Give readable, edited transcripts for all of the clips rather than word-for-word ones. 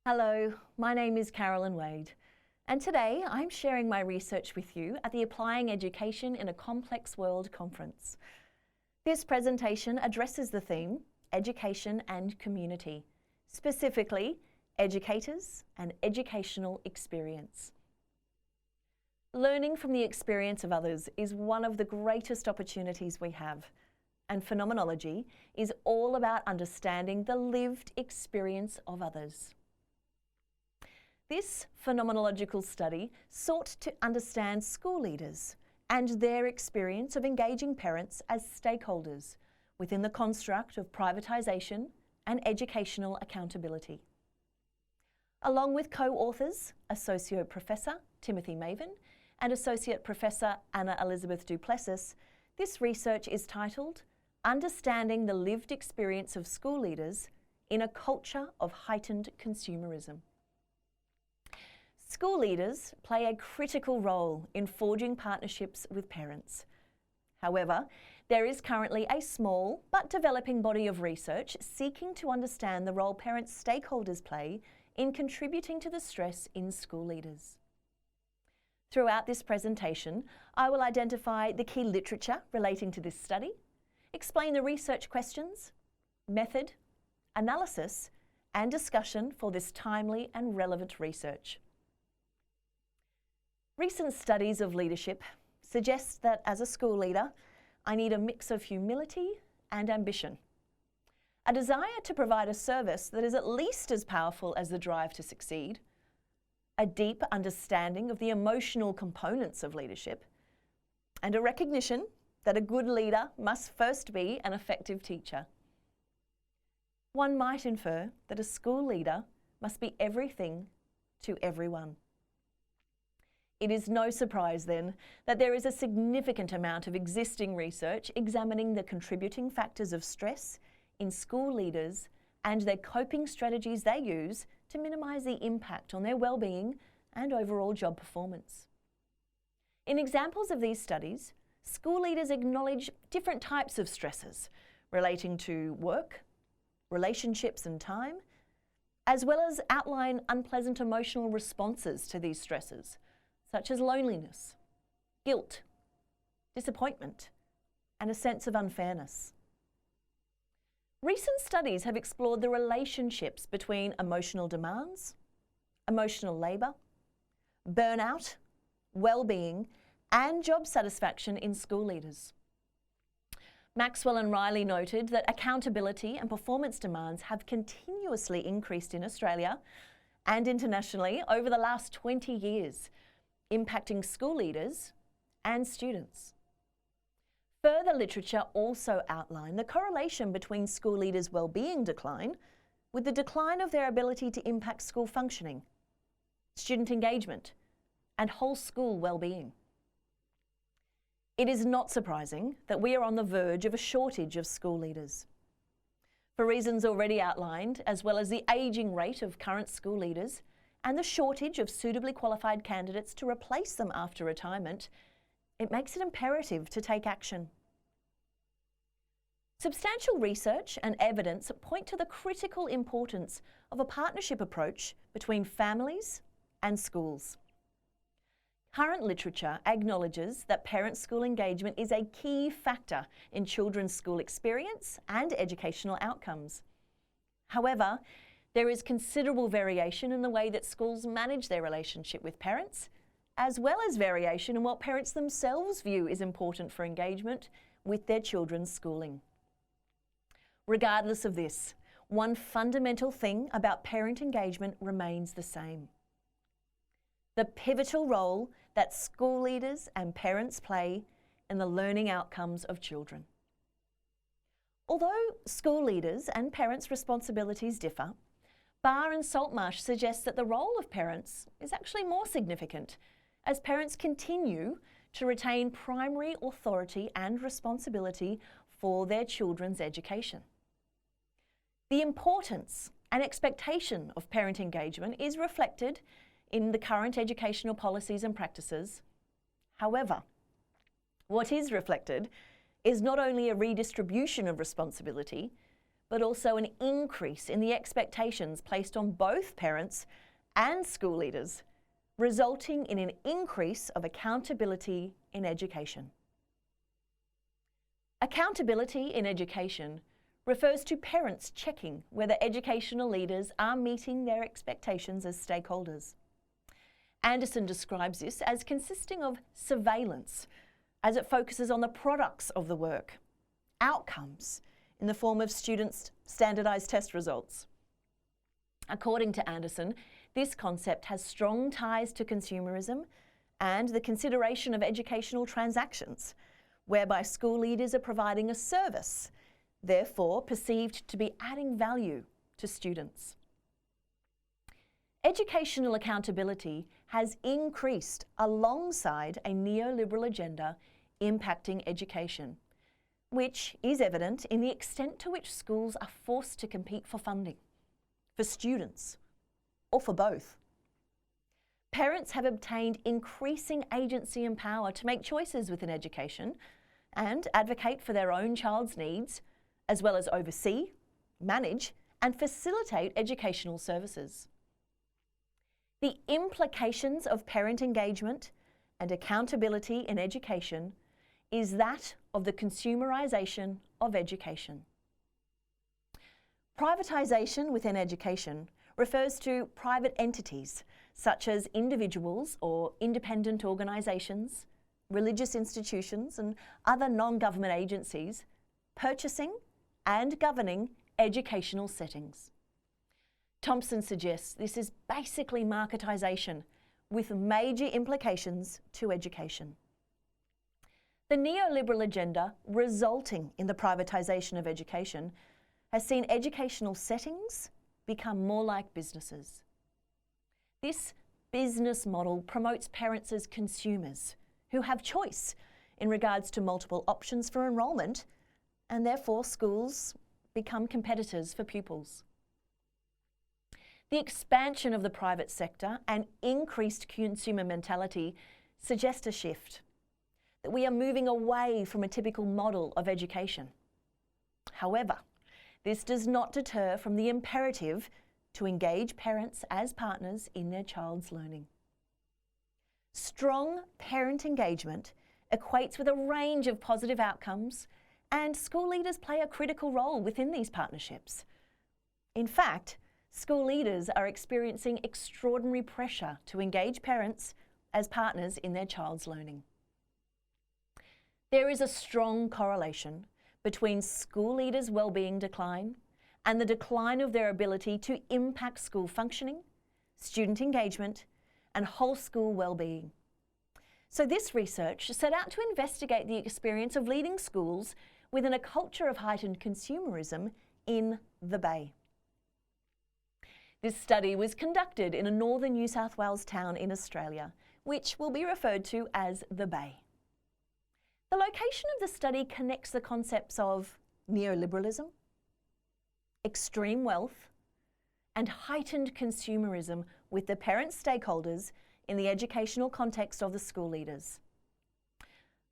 Hello, my name is Carolyn Wade, and today I'm sharing my research with you at the Applying Education in a Complex World conference. This presentation addresses the theme, Education and Community, specifically educators and educational experience. Learning from the experience of others is one of the greatest opportunities we have, and phenomenology is all about understanding the lived experience of others. This phenomenological study sought to understand school leaders and their experience of engaging parents as stakeholders within the construct of privatisation and educational accountability. Along with co-authors, Associate Professor Timothy Maven and Associate Professor Anna Elizabeth Duplessis, this research is titled Understanding the Lived Experience of School Leaders in a Culture of Heightened Consumerism. School leaders play a critical role in forging partnerships with parents. However, there is currently a small but developing body of research seeking to understand the role parent stakeholders play in contributing to the stress in school leaders. Throughout this presentation, I will identify the key literature relating to this study, explain the research questions, method, analysis, and discussion for this timely and relevant research. Recent studies of leadership suggest that as a school leader, I need a mix of humility and ambition, a desire to provide a service that is at least as powerful as the drive to succeed, a deep understanding of the emotional components of leadership, and a recognition that a good leader must first be an effective teacher. One might infer that a school leader must be everything to everyone. It is no surprise then that there is a significant amount of existing research examining the contributing factors of stress in school leaders and their coping strategies they use to minimise the impact on their well-being and overall job performance. In examples of these studies, school leaders acknowledge different types of stresses relating to work, relationships and time, as well as outline unpleasant emotional responses to these stresses, such as loneliness, guilt, disappointment, and a sense of unfairness. Recent studies have explored the relationships between emotional demands, emotional labour, burnout, well-being, and job satisfaction in school leaders. Maxwell and Riley noted that accountability and performance demands have continuously increased in Australia and internationally over the last 20 years, impacting school leaders and students. Further literature also outlined the correlation between school leaders' well-being decline with the decline of their ability to impact school functioning, student engagement, and whole school well-being. It is not surprising that we are on the verge of a shortage of school leaders. For reasons already outlined, as well as the ageing rate of current school leaders, and the shortage of suitably qualified candidates to replace them after retirement, it makes it imperative to take action. Substantial research and evidence point to the critical importance of a partnership approach between families and schools. Current literature acknowledges that parent-school engagement is a key factor in children's school experience and educational outcomes. However, there is considerable variation in the way that schools manage their relationship with parents, as well as variation in what parents themselves view is important for engagement with their children's schooling. Regardless of this, one fundamental thing about parent engagement remains the same: the pivotal role that school leaders and parents play in the learning outcomes of children. Although school leaders and parents' responsibilities differ, Barr and Saltmarsh suggest that the role of parents is actually more significant, as parents continue to retain primary authority and responsibility for their children's education. The importance and expectation of parent engagement is reflected in the current educational policies and practices. However, what is reflected is not only a redistribution of responsibility, but also an increase in the expectations placed on both parents and school leaders, resulting in an increase of accountability in education. Accountability in education refers to parents checking whether educational leaders are meeting their expectations as stakeholders. Anderson describes this as consisting of surveillance, as it focuses on the products of the work, outcomes in the form of students' standardised test results. According to Anderson, this concept has strong ties to consumerism and the consideration of educational transactions, whereby school leaders are providing a service, therefore perceived to be adding value to students. Educational accountability has increased alongside a neoliberal agenda impacting education, which is evident in the extent to which schools are forced to compete for funding, for students, or for both. Parents have obtained increasing agency and power to make choices within education and advocate for their own child's needs, as well as oversee, manage, and facilitate educational services. The implications of parent engagement and accountability in education is that of the consumerisation of education. Privatisation within education refers to private entities such as individuals or independent organisations, religious institutions and other non-government agencies purchasing and governing educational settings. Thompson suggests this is basically marketisation with major implications to education. The neoliberal agenda resulting in the privatisation of education has seen educational settings become more like businesses. This business model promotes parents as consumers who have choice in regards to multiple options for enrolment, and therefore schools become competitors for pupils. The expansion of the private sector and increased consumer mentality suggest a shift, that we are moving away from a typical model of education. However, this does not deter from the imperative to engage parents as partners in their child's learning. Strong parent engagement equates with a range of positive outcomes, and school leaders play a critical role within these partnerships. In fact, school leaders are experiencing extraordinary pressure to engage parents as partners in their child's learning. There is a strong correlation between school leaders' wellbeing decline and the decline of their ability to impact school functioning, student engagement, and whole school wellbeing. So this research set out to investigate the experience of leading schools within a culture of heightened consumerism in the Bay. This study was conducted in a northern New South Wales town in Australia, which will be referred to as the Bay. The location of the study connects the concepts of neoliberalism, extreme wealth, and heightened consumerism with the parent stakeholders in the educational context of the school leaders.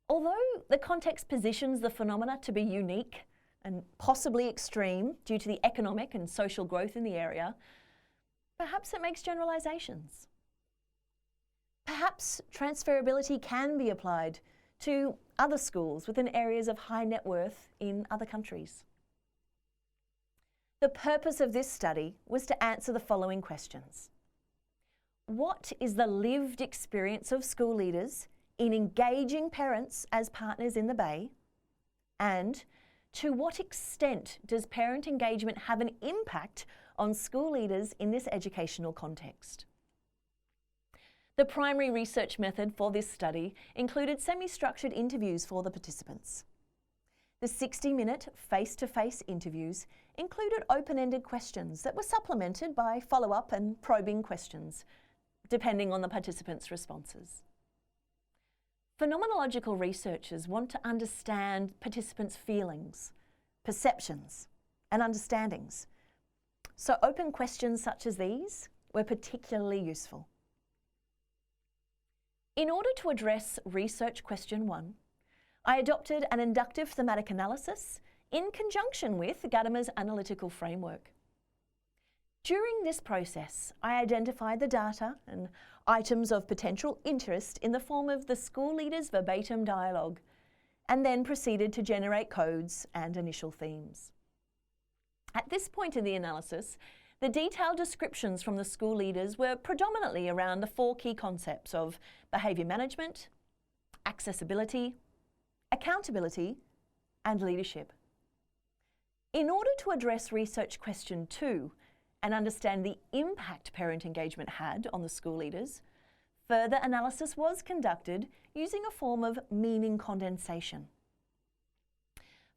Although the context positions the phenomena to be unique and possibly extreme due to the economic and social growth in the area, perhaps it makes generalisations. Perhaps transferability can be applied to other schools within areas of high net worth in other countries. The purpose of this study was to answer the following questions. What is the lived experience of school leaders in engaging parents as partners in the Bay? And to what extent does parent engagement have an impact on school leaders in this educational context? The primary research method for this study included semi-structured interviews for the participants. The 60-minute face-to-face interviews included open-ended questions that were supplemented by follow-up and probing questions, depending on the participants' responses. Phenomenological researchers want to understand participants' feelings, perceptions, and understandings. So open questions such as these were particularly useful. In order to address research question 1, I adopted an inductive thematic analysis in conjunction with Gadamer's analytical framework. During this process, I identified the data and items of potential interest in the form of the school leader's verbatim dialogue, and then proceeded to generate codes and initial themes. At this point in the analysis, the detailed descriptions from the school leaders were predominantly around the 4 key concepts of behaviour management, accessibility, accountability, and leadership. In order to address research question 2 and understand the impact parent engagement had on the school leaders, further analysis was conducted using a form of meaning condensation.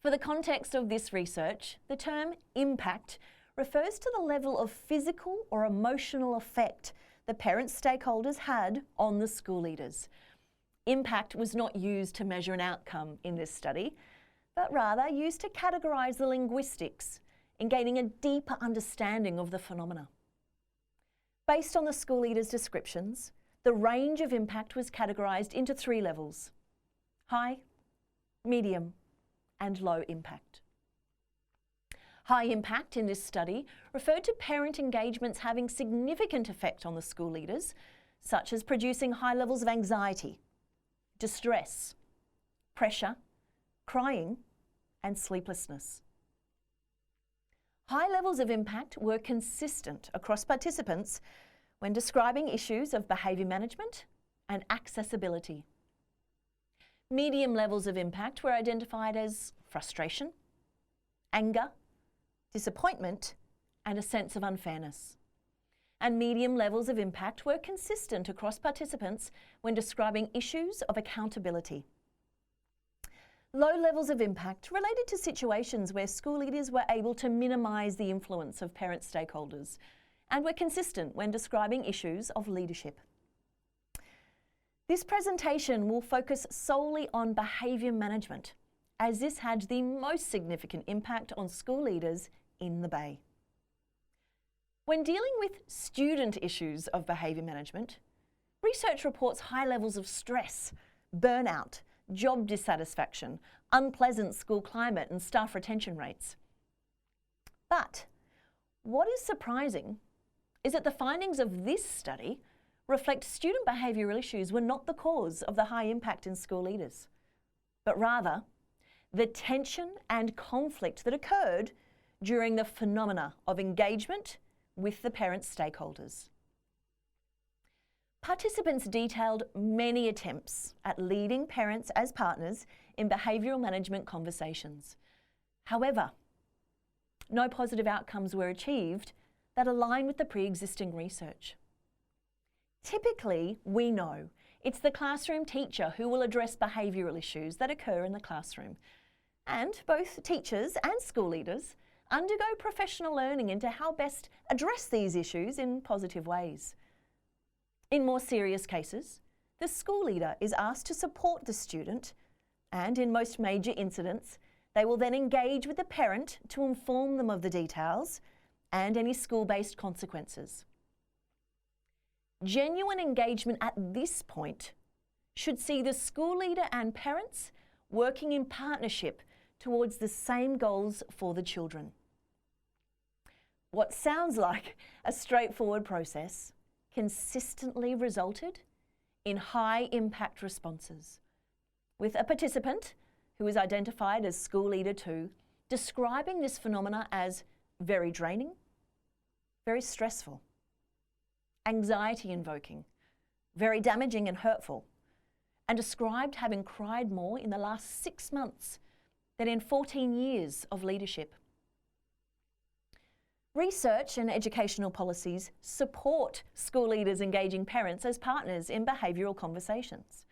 For the context of this research, the term impact refers to the level of physical or emotional effect the parent stakeholders had on the school leaders. Impact was not used to measure an outcome in this study, but rather used to categorise the linguistics in gaining a deeper understanding of the phenomena. Based on the school leaders' descriptions, the range of impact was categorised into 3 levels: high, medium, and low impact. High impact in this study referred to parent engagements having significant effect on the school leaders, such as producing high levels of anxiety, distress, pressure, crying, and sleeplessness. High levels of impact were consistent across participants when describing issues of behaviour management and accessibility. Medium levels of impact were identified as frustration, anger, disappointment, and a sense of unfairness. And medium levels of impact were consistent across participants when describing issues of accountability. Low levels of impact related to situations where school leaders were able to minimise the influence of parent stakeholders and were consistent when describing issues of leadership. This presentation will focus solely on behaviour management, as this had the most significant impact on school leaders in the Bay. When dealing with student issues of behaviour management, research reports high levels of stress, burnout, job dissatisfaction, unpleasant school climate, and staff retention rates. But what is surprising is that the findings of this study reflect student behavioural issues were not the cause of the high impact in school leaders, but rather the tension and conflict that occurred during the phenomena of engagement with the parent stakeholders. Participants detailed many attempts at leading parents as partners in behavioural management conversations. However, no positive outcomes were achieved that align with the pre-existing research. Typically, we know it's the classroom teacher who will address behavioural issues that occur in the classroom, and both teachers and school leaders undergo professional learning into how best address these issues in positive ways. In more serious cases, the school leader is asked to support the student, and in most major incidents, they will then engage with the parent to inform them of the details and any school-based consequences. Genuine engagement at this point should see the school leader and parents working in partnership towards the same goals for the children. What sounds like a straightforward process consistently resulted in high impact responses, with a participant who is identified as school leader 2 describing this phenomena as very draining, very stressful, anxiety invoking, very damaging and hurtful, and described having cried more in the last 6 months than in 14 years of leadership. Research and educational policies support school leaders engaging parents as partners in behavioural conversations.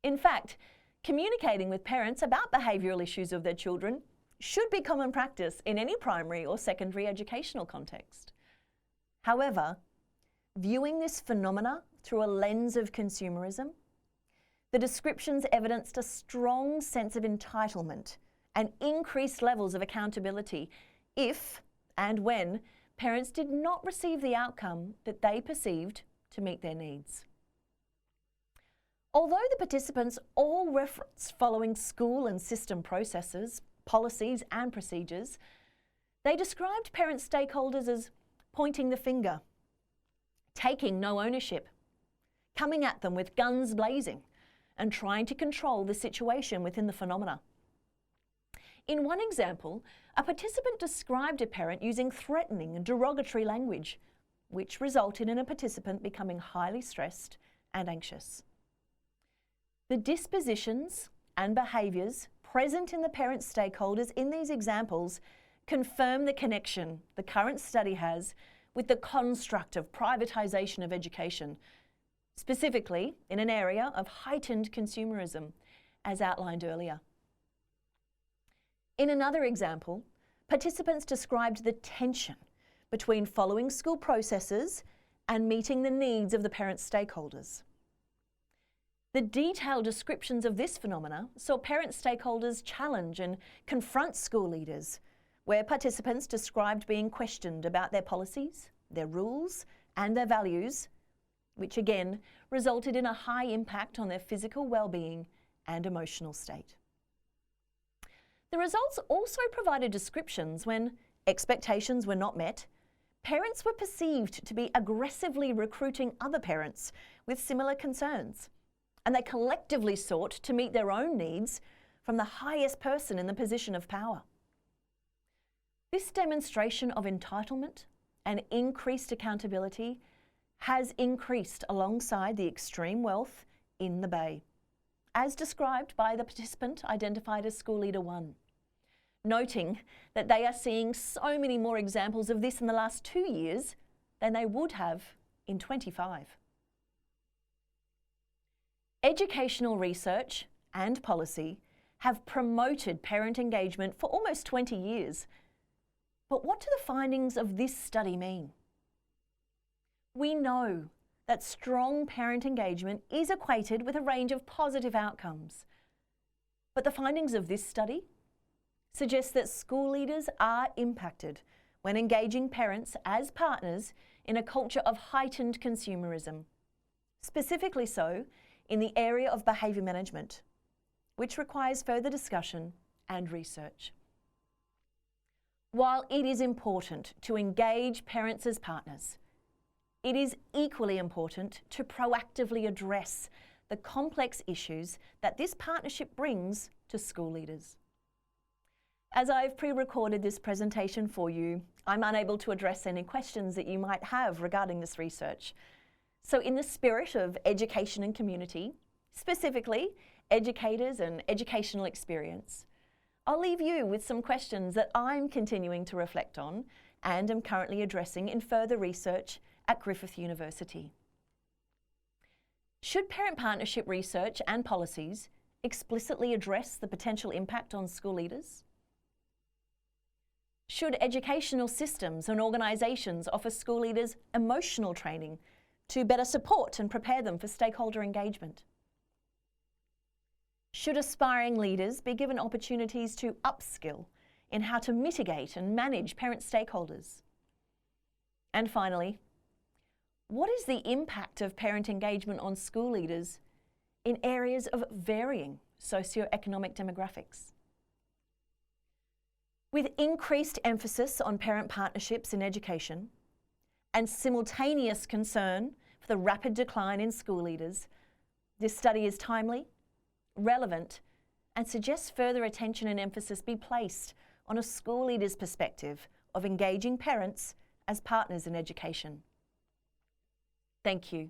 In fact, communicating with parents about behavioural issues of their children should be common practice in any primary or secondary educational context. However, viewing this phenomena through a lens of consumerism, the descriptions evidenced a strong sense of entitlement and increased levels of accountability if and when parents did not receive the outcome that they perceived to meet their needs. Although the participants all referenced following school and system processes, policies and procedures, they described parent stakeholders as pointing the finger, taking no ownership, coming at them with guns blazing, and trying to control the situation within the phenomena. In one example, a participant described a parent using threatening and derogatory language, which resulted in a participant becoming highly stressed and anxious. The dispositions and behaviours present in the parent stakeholders in these examples confirm the connection the current study has with the construct of privatisation of education, specifically in an area of heightened consumerism, as outlined earlier. In another example, participants described the tension between following school processes and meeting the needs of the parent stakeholders. The detailed descriptions of this phenomena saw parent stakeholders challenge and confront school leaders, where participants described being questioned about their policies, their rules, and their values, which again resulted in a high impact on their physical well-being and emotional state. The results also provided descriptions when expectations were not met, parents were perceived to be aggressively recruiting other parents with similar concerns, and they collectively sought to meet their own needs from the highest person in the position of power. This demonstration of entitlement and increased accountability has increased alongside the extreme wealth in the Bay, as described by the participant identified as School Leader 1, noting that they are seeing so many more examples of this in the last 2 years than they would have in 25. Educational research and policy have promoted parent engagement for almost 20 years. But what do the findings of this study mean? We know that strong parent engagement is equated with a range of positive outcomes. But the findings of this study suggest that school leaders are impacted when engaging parents as partners in a culture of heightened consumerism, specifically so in the area of behaviour management, which requires further discussion and research. While it is important to engage parents as partners, it is equally important to proactively address the complex issues that this partnership brings to school leaders. As I've pre-recorded this presentation for you, I'm unable to address any questions that you might have regarding this research. So in the spirit of education and community, specifically educators and educational experience, I'll leave you with some questions that I'm continuing to reflect on and am currently addressing in further research at Griffith University. Should parent partnership research and policies explicitly address the potential impact on school leaders? Should educational systems and organisations offer school leaders emotional training to better support and prepare them for stakeholder engagement? Should aspiring leaders be given opportunities to upskill in how to mitigate and manage parent stakeholders? And finally, what is the impact of parent engagement on school leaders in areas of varying socioeconomic demographics? With increased emphasis on parent partnerships in education and simultaneous concern for the rapid decline in school leaders, this study is timely, relevant, and suggests further attention and emphasis be placed on a school leader's perspective of engaging parents as partners in education. Thank you.